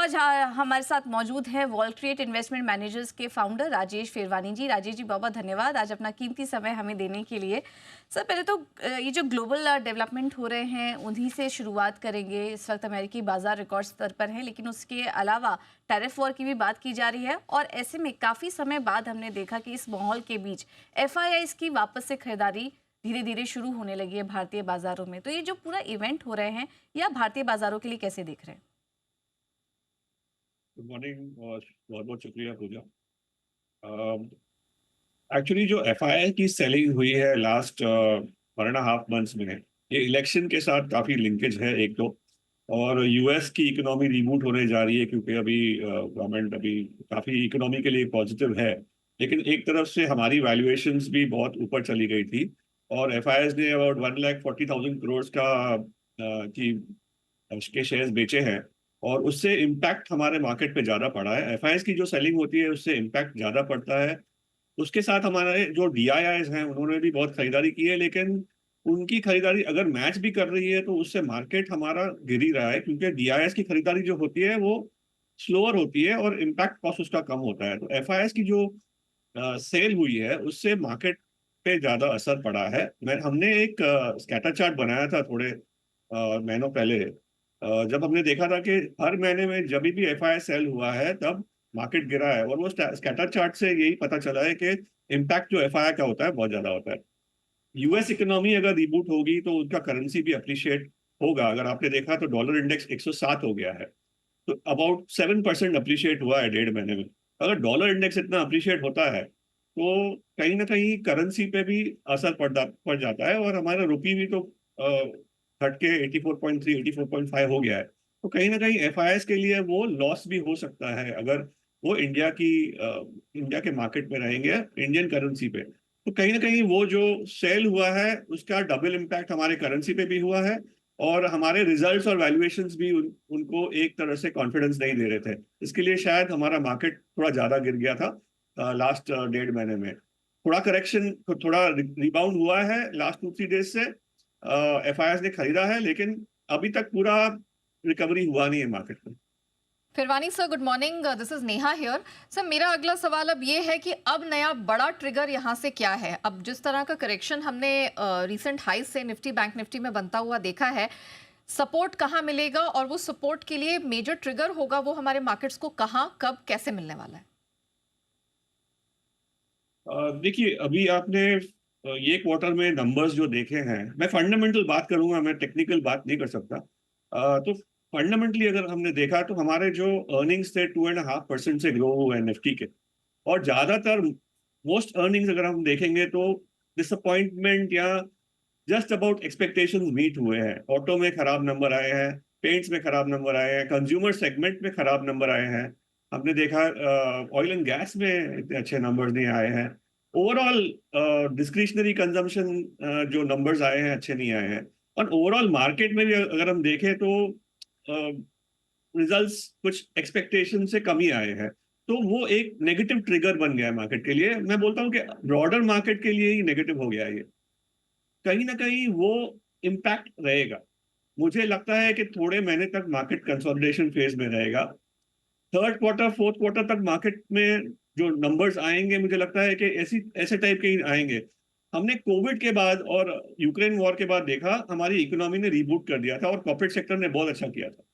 आज हमारे साथ मौजूद हैं वॉलक्रिएट इन्वेस्टमेंट मैनेजर्स के फाउंडर राजेश फेरवानी जी। राजेश जी, बहुत बहुत धन्यवाद आज अपना कीमती समय हमें देने के लिए। सर, पहले तो ये जो ग्लोबल डेवलपमेंट हो रहे हैं उन्हीं से शुरुआत करेंगे। इस वक्त अमेरिकी बाजार रिकॉर्ड स्तर पर है, लेकिन उसके अलावा टैरिफ वॉर की भी बात की जा रही है और ऐसे में काफ़ी समय बाद हमने देखा कि इस माहौल के बीच एफआईआईज की वापस से खरीदारी धीरे धीरे शुरू होने लगी है भारतीय बाजारों में। तो ये जो पूरा इवेंट हो रहे हैं, या भारतीय बाजारों के लिए कैसे देख रहे हैं? गुड मॉर्निंग और बहुत बहुत शुक्रिया पूजा। एक्चुअली जो एफआईआई की सेलिंग हुई है लास्ट 1.5 मंथ्स में, ये इलेक्शन के साथ काफ़ी लिंकेज है एक तो। और यूएस की इकोनॉमी रिबूट होने जा रही है क्योंकि अभी गवर्नमेंट अभी काफ़ी इकोनॉमी के लिए पॉजिटिव है। लेकिन एक तरफ से हमारी वैल्यूएशंस भी बहुत ऊपर चली गई थी और एफआईआई ने अबाउट 1,40,000 करोड़ की के शेयर्स बेचे हैं। और उससे इम्पैक्ट हमारे मार्केट पे ज़्यादा पड़ा है। एफआईआई की जो सेलिंग होती है उससे इम्पैक्ट ज़्यादा पड़ता है। उसके साथ हमारे जो डीआईआईज हैं उन्होंने भी बहुत खरीदारी की है, लेकिन उनकी खरीदारी अगर मैच भी कर रही है तो उससे मार्केट हमारा गिर ही रहा है, क्योंकि डीआईआईज की खरीदारी जो होती है वो स्लोअर होती है और इम्पैक्ट कॉस्ट उसका कम होता है। तो एफआईआई की जो सेल हुई है उससे मार्केट पे ज़्यादा असर पड़ा है। मैं हमने एक स्कैटर चार्ट बनाया था थोड़े महीनों पहले। जब हमने देखा था कि हर महीने में जब भी एफआईआई सेल हुआ है तब मार्केट गिरा है, और वो स्कैटर चार्ट से यही पता चला है कि इम्पैक्ट जो एफआईआई का होता है बहुत ज्यादा होता है। यूएस इकोनॉमी अगर रिबूट होगी तो उनका करेंसी भी अप्रिशिएट होगा। अगर आपने देखा तो डॉलर इंडेक्स 107 हो गया है, तो अबाउट 7% अप्रिशिएट हुआ है 1.5 महीने में। अगर डॉलर इंडेक्स इतना अप्रिशिएट होता है तो कहीं ना कहीं करेंसी पे भी असर पड़ जाता है, और हमारा रुपी भी तो घट के 84.3 84.5 हो गया है। तो कहीं ना कहीं एफआईएस के लिए वो लॉस भी हो सकता है अगर वो इंडिया के मार्केट में रहेंगे इंडियन करेंसी पे। तो कहीं ना कहीं वो जो सेल हुआ है उसका डबल इम्पैक्ट हमारे करेंसी पे भी हुआ है, और हमारे रिजल्ट्स और वैल्यूएशंस भी उनको एक तरह से कॉन्फिडेंस नहीं दे रहे थे। इसके लिए शायद हमारा मार्केट थोड़ा ज्यादा गिर गया था लास्ट 1.5 महीने में। थोड़ा करेक्शन, थोड़ा रिबाउंड हुआ है लास्ट 2-3 डेज से। एफआईआई ने खरीदा है, लेकिन अभी तक पूरा रिकवरी हुआ नहीं है मार्केट में। Pherwani sir, good morning. This is Neha here. Sir, मेरा अगला सवाल अब ये है कि अब नया बड़ा ट्रिगर यहाँ से क्या है? अब जिस तरह का करेक्शन हमने रीसेंट हाई से निफ्टी बैंक निफ्टी में बनता हुआ देखा है, सपोर्ट कहाँ मिलेगा और वो सपोर्ट के लिए मेजर ट्रिगर होगा वो हमारे मार्केट्स को कहाँ, कब, कैसे मिलने वाला है? देखिए, अभी आपने ये क्वार्टर में नंबर्स जो देखे हैं, मैं फंडामेंटल बात करूंगा, मैं टेक्निकल बात नहीं कर सकता। तो फंडामेंटली अगर हमने देखा तो हमारे जो अर्निंग्स थे 2.5% से ग्रो हुए हैं निफ्टी के। और ज्यादातर मोस्ट अर्निंग्स अगर हम देखेंगे तो डिसअपॉइंटमेंट या जस्ट अबाउट एक्सपेक्टेशंस मीट हुए हैं। ऑटो में खराब नंबर आए हैं, पेंट्स में खराब नंबर आए हैं, कंज्यूमर सेगमेंट में खराब नंबर आए हैं। हमने देखा ऑयल एंड गैस में इतने अच्छे नंबर्स नहीं आए हैं। ओवरऑल डिस्क्रिशनरी कंजम्पशन जो नंबर्स आए हैं अच्छे नहीं आए हैं। और ओवरऑल मार्केट में भी अगर हम देखें तो रिजल्ट्स कुछ एक्सपेक्टेशन से कम ही आए हैं। तो वो एक नेगेटिव ट्रिगर बन गया है मार्केट के लिए। मैं बोलता हूँ कि ब्रॉडर मार्केट के लिए ही नेगेटिव हो गया है ये। कहीं ना कहीं वो इम्पैक्ट रहेगा। मुझे लगता है कि थोड़े महीने तक मार्केट कंसोलिडेशन फेज में रहेगा। थर्ड क्वार्टर फोर्थ क्वार्टर तक मार्केट में जो नंबर्स आएंगे मुझे लगता है कि ऐसे टाइप के ही आएंगे। हमने कोविड के बाद और यूक्रेन वॉर के बाद देखा हमारी इकोनॉमी ने रीबूट कर दिया था और कॉर्पोरेट सेक्टर ने बहुत अच्छा किया था।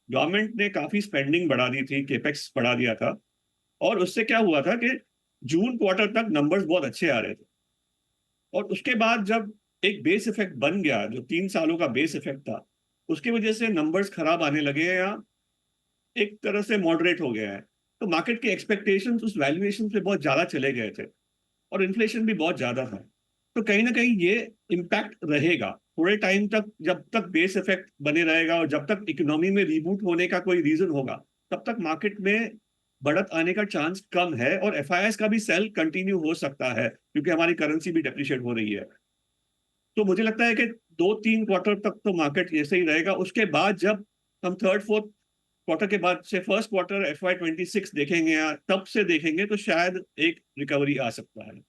गवर्नमेंट ने काफी स्पेंडिंग बढ़ा दी थी, केपेक्स बढ़ा दिया था। और उससे क्या हुआ था कि जून क्वार्टर तक नंबर्स बहुत अच्छे आ रहे थे। और उसके बाद जब एक बेस इफेक्ट बन गया, जो 3 सालों का बेस इफेक्ट था, उसकी वजह से नंबर्स खराब आने लगे हैं या एक तरह से मॉडरेट हो गया है। तो मार्केट के एक्सपेक्टेशंस उस वैल्यूएशन पे बहुत ज्यादा चले गए थे, और इन्फ्लेशन भी बहुत ज्यादा था। तो कहीं ना कहीं ये इम्पैक्ट रहेगा थोड़े टाइम तक, जब तक बेस इफेक्ट बने रहेगा और जब तक इकोनॉमी में रीबूट होने का कोई रीजन होगा, तब तक मार्केट में बढ़त आने का चांस कम है। और एफआईएस का भी सेल कंटिन्यू हो सकता है क्योंकि हमारी करेंसी भी डेप्रिशिएट हो रही है। तो मुझे लगता है कि 2-3 क्वार्टर तक तो मार्केट ऐसे ही रहेगा। उसके बाद जब हम थर्ड फोर्थ क्वार्टर के बाद से फर्स्ट क्वार्टर FY26 देखेंगे या तब से देखेंगे तो शायद एक रिकवरी आ सकता है।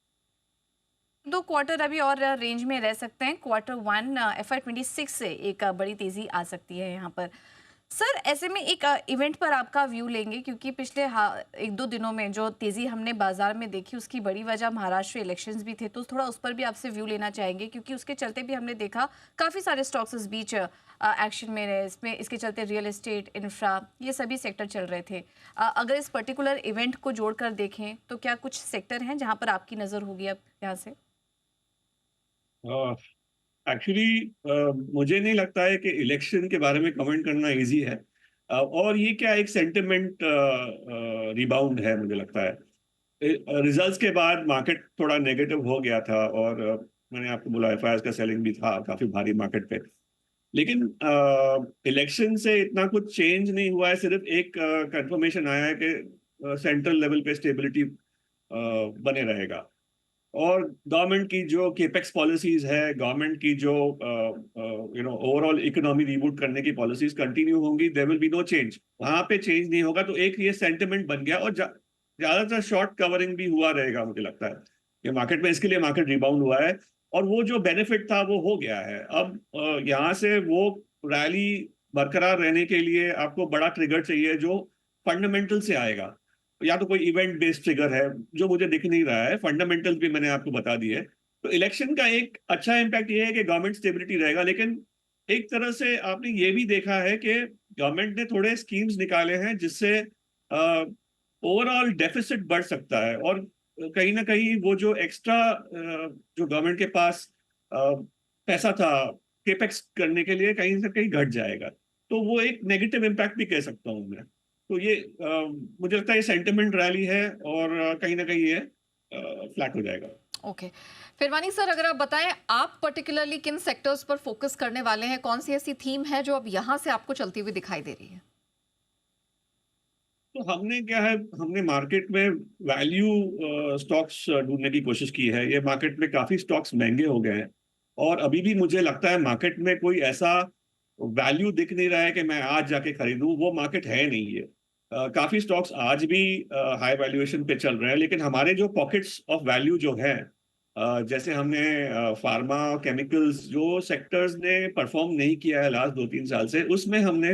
दो क्वार्टर अभी और रेंज में रह सकते हैं। क्वार्टर वन FY26 से एक बड़ी तेजी आ सकती है यहाँ पर। सर ऐसे में एक इवेंट पर आपका व्यू लेंगे क्योंकि पिछले एक दो दिनों में जो तेजी हमने बाजार में देखी उसकी बड़ी वजह महाराष्ट्र इलेक्शंस भी थे, तो थोड़ा उस पर भी आपसे व्यू लेना चाहेंगे क्योंकि उसके चलते भी हमने देखा काफ़ी सारे स्टॉक्स इस बीच एक्शन में रहे, इसमें इसके चलते रियल एस्टेट, इंफ्रा, ये सभी सेक्टर चल रहे थे। अगर इस पर्टिकुलर इवेंट को जोड़कर देखें तो क्या कुछ सेक्टर हैं जहाँ पर आपकी नज़र होगी अब यहाँ से? एक्चुअली मुझे नहीं लगता है कि इलेक्शन के बारे में कमेंट करना इजी है। और ये क्या एक सेंटिमेंट रिबाउंड है मुझे लगता है। रिजल्ट्स के बाद मार्केट थोड़ा नेगेटिव हो गया था और मैंने आपको बोला एफआईआर का सेलिंग भी था काफी भारी मार्केट पे। लेकिन इलेक्शन से इतना कुछ चेंज नहीं हुआ है, सिर्फ एक कंफर्मेशन आया है कि सेंट्रल लेवल पे स्टेबिलिटी बने रहेगा। और गवर्नमेंट की जो केपेक्स पॉलिसीज है, गवर्नमेंट की जो ओवरऑल इकोनॉमी रिबूट करने की पॉलिसीज कंटिन्यू होंगी, there will be no change. वहां पे चेंज नहीं होगा, तो एक ये सेंटिमेंट बन गया और ज्यादातर शॉर्ट कवरिंग भी हुआ रहेगा मुझे लगता है ये मार्केट में, इसके लिए मार्केट रिबाउंड हुआ है। और वो जो बेनिफिट था वो हो गया है। अब यहाँ से वो रैली बरकरार रहने के लिए आपको बड़ा ट्रिगर चाहिए जो फंडामेंटल से आएगा, या तो कोई इवेंट बेस्ड ट्रिगर है जो मुझे दिख नहीं रहा है। फंडामेंटल्स भी मैंने आपको बता दिए। तो इलेक्शन का एक अच्छा इम्पैक्ट ये है कि गवर्नमेंट स्टेबिलिटी रहेगा, लेकिन एक तरह से आपने ये भी देखा है कि गवर्नमेंट ने थोड़े स्कीम्स निकाले हैं जिससे ओवरऑल डेफिसिट बढ़ सकता है। और कहीं ना कहीं वो जो एक्स्ट्रा जो गवर्नमेंट के पास पैसा था केपेक्स करने के लिए, कहीं से कहीं घट जाएगा। तो वो एक नेगेटिव इम्पैक्ट भी कह सकता हूँ मैं। तो ये मुझे लगता है ये सेंटिमेंट रैली है और कहीं ना कहीं ये फ्लैट हो जाएगा। ओके, फिरवानी सर, अगर आप बताएं आप पर्टिकुलरली किन सेक्टर्स पर फोकस करने वाले हैं, कौन सी ऐसी थीम है जो अब यहाँ से आपको चलती हुई दिखाई दे रही है? तो हमने क्या है, हमने मार्केट में वैल्यू स्टॉक्स ढूंढने की कोशिश की है। ये मार्केट में काफी स्टॉक्स महंगे हो गए हैं और अभी भी मुझे लगता है मार्केट में कोई ऐसा वैल्यू दिख नहीं रहा है कि मैं आज जाके खरीदूं, वो मार्केट है नहीं है। काफी स्टॉक्स आज भी हाई वैल्यूएशन पे चल रहे हैं, लेकिन हमारे जो पॉकेट्स ऑफ वैल्यू जो है, जैसे हमने फार्मा केमिकल्स जो सेक्टर्स ने परफॉर्म नहीं किया है लास्ट 2-3 साल से, उसमें हमने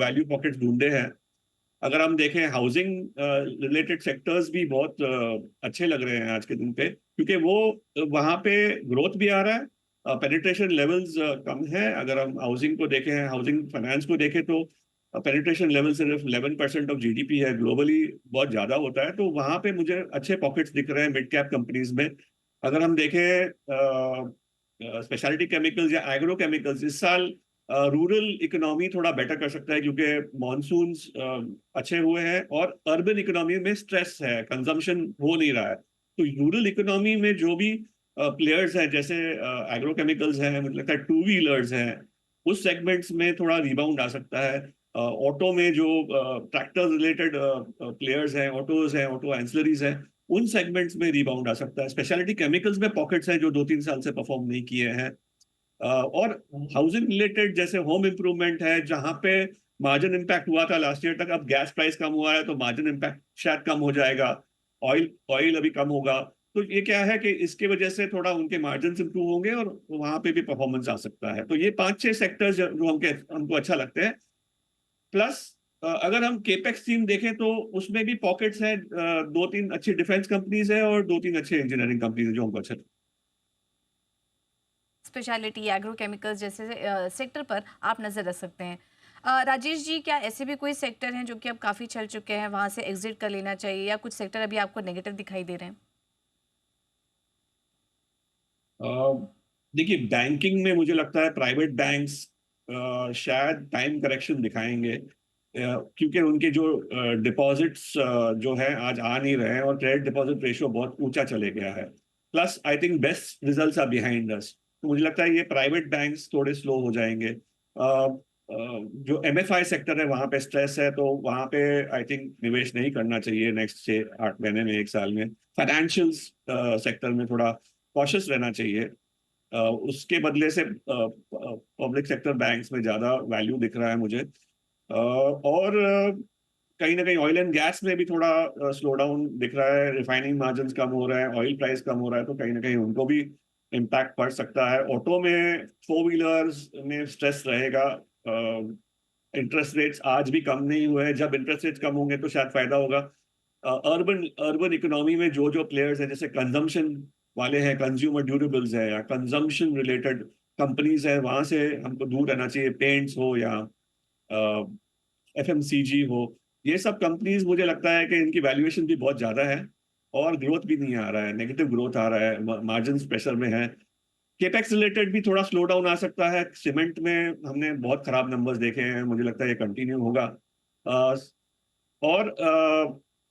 वैल्यू पॉकेट्स ढूंढे हैं। अगर हम देखें हाउसिंग रिलेटेड सेक्टर्स भी बहुत अच्छे लग रहे हैं आज के दिन पे, क्योंकि वो वहाँ पे ग्रोथ भी आ रहा है, पेनिट्रेशन लेवल्स कम है। अगर हम हाउसिंग को देखें, हाउसिंग फाइनेंस को देखें, तो पेनिट्रेशन लेवल सिर्फ 11% ऑफ जीडीपी है, ग्लोबली बहुत ज्यादा होता है। तो वहाँ पे मुझे अच्छे पॉकेट्स दिख रहे हैं मिड कैप कंपनीज में। अगर हम देखें स्पेशलिटी केमिकल्स या एग्रो केमिकल्स, इस साल रूरल इकोनॉमी थोड़ा बेटर कर सकता है क्योंकि मॉनसून्स अच्छे हुए हैं और अर्बन इकोनॉमी में स्ट्रेस है, कंजम्पशन हो नहीं रहा है। तो रूरल इकोनॉमी में जो भी प्लेयर्स हैं, जैसे एग्रो केमिकल्स हैं, मुझे लगता है टू व्हीलर्स हैं, उस सेगमेंट्स में थोड़ा रिबाउंड आ सकता है। ऑटो में जो ट्रैक्टर रिलेटेड प्लेयर्स हैं, ऑटोज हैं, ऑटो एंसिलरीज हैं, उन सेगमेंट्स में रिबाउंड आ सकता है। स्पेशलिटी केमिकल्स में पॉकेट्स हैं जो 2-3 साल से परफॉर्म नहीं किए हैं। और हाउसिंग रिलेटेड जैसे होम इम्प्रूवमेंट है, जहां पे मार्जिन इम्पैक्ट हुआ था लास्ट ईयर तक, अब गैस प्राइस कम हुआ है तो मार्जिन इम्पैक्ट शायद कम हो जाएगा। ऑयल ऑयल अभी कम होगा, तो ये क्या है कि इसके वजह से थोड़ा उनके मार्जिन इंप्रूव होंगे और वहां पे भी परफॉर्मेंस आ सकता है। तो ये 5-6 सेक्टर्स जो हमको अच्छा लगते हैं। प्लस अगर हम केपेक्स थीम देखें तो उसमें भी पॉकेट्स हैं, 2-3 अच्छी डिफेंस कंपनीज है और 2-3 अच्छे इंजीनियरिंग कंपनीज है जो हमको अच्छा। स्पेशलिटी एग्रोकेमिकल्स जैसे सेक्टर पर आप नज़र रख सकते हैं। राजेश जी, क्या ऐसे भी कोई सेक्टर हैं जो कि अब काफ़ी चल चुके हैं, वहाँ से एग्जिट कर लेना चाहिए, या कुछ सेक्टर अभी आपको नेगेटिव दिखाई दे रहे हैं? अ, देखिए, बैंकिंग में मुझे लगता है प्राइवेट बैंक्स शायद टाइम करेक्शन दिखाएंगे, क्योंकि उनके जो डिपॉजिट्स जो है आज आ नहीं रहे हैं और क्रेडिट डिपॉजिट रेशियो बहुत ऊंचा चले गया है। Plus I think best results are behind us. तो मुझे लगता है ये प्राइवेट बैंक्स थोड़े स्लो हो जाएंगे। जो एमएफआई सेक्टर है वहां पे स्ट्रेस है, तो वहां पे आई थिंक निवेश नहीं करना चाहिए नेक्स्ट 6-8 महीने में, 1 साल में। फाइनेंशियल सेक्टर में थोड़ा कॉशियस रहना चाहिए। उसके बदले से पब्लिक सेक्टर बैंक्स में ज्यादा वैल्यू दिख रहा है मुझे। और कहीं ना कहीं ऑयल एंड गैस में भी थोड़ा स्लो डाउन दिख रहा है, रिफाइनिंग मार्जिन कम हो रहा है, ऑयल प्राइस कम हो रहा है, तो कहीं ना कहीं उनको भी इम्पैक्ट पड़ सकता है। ऑटो में, फोर व्हीलर्स में स्ट्रेस रहेगा। इंटरेस्ट रेट्स आज भी कम नहीं हुए हैं, जब इंटरेस्ट रेट्स कम होंगे तो शायद फायदा होगा। अर्बन अर्बन इकोनॉमी में जो प्लेयर्स हैं, जैसे कंजम्पशन वाले हैं, कंज्यूमर ड्यूरेबल्स है या कंजम्पशन रिलेटेड कंपनीज है, वहां से हमको दूर रहना चाहिए। पेंट्स हो या एफएमसीजी हो, ये सब कंपनीज मुझे लगता है कि इनकी वैल्यूएशन भी बहुत ज्यादा है और ग्रोथ भी नहीं आ रहा है, नेगेटिव ग्रोथ आ रहा है, मार्जिन प्रेशर में है। केपेक्स रिलेटेड भी थोड़ा स्लो डाउन आ सकता है। सीमेंट में हमने बहुत खराब नंबर्स देखे हैं, मुझे लगता है ये कंटिन्यू होगा। अ, और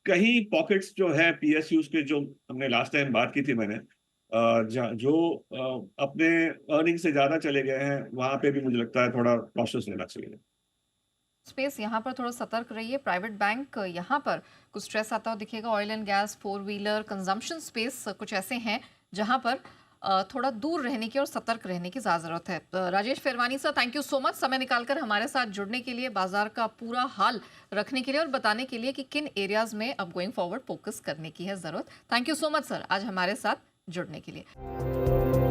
कहीं पॉकेट्स जो है पीएसयूज के, जो हमने लास्ट टाइम बात की थी मैंने, जो अपने अर्निंग से ज्यादा चले गए हैं, वहां पे भी मुझे लगता है थोड़ा कॉशियस रहना चाहिए। स्पेस यहाँ पर थोड़ा सतर्क रहिए। प्राइवेट बैंक यहाँ पर कुछ स्ट्रेस आता हुआ दिखेगा। Oil and gas, four wheeler, consumption space कुछ ऐसे हैं जहाँ पर थोड़ा दूर रहने की और सतर्क रहने की ज़्यादा ज़रूरत है। Rajesh Pherwani sir, thank you so much समय निकालकर हमारे साथ जुड़ने के लिए, बाजार का पूरा हाल रखने के लिए और बताने के लिए कि किन एरियाज में अब गोइंग फॉरवर्ड फोकस करने की है ज़रूरत। Thank you so much sir आज हमारे साथ जुड़ने के लिए।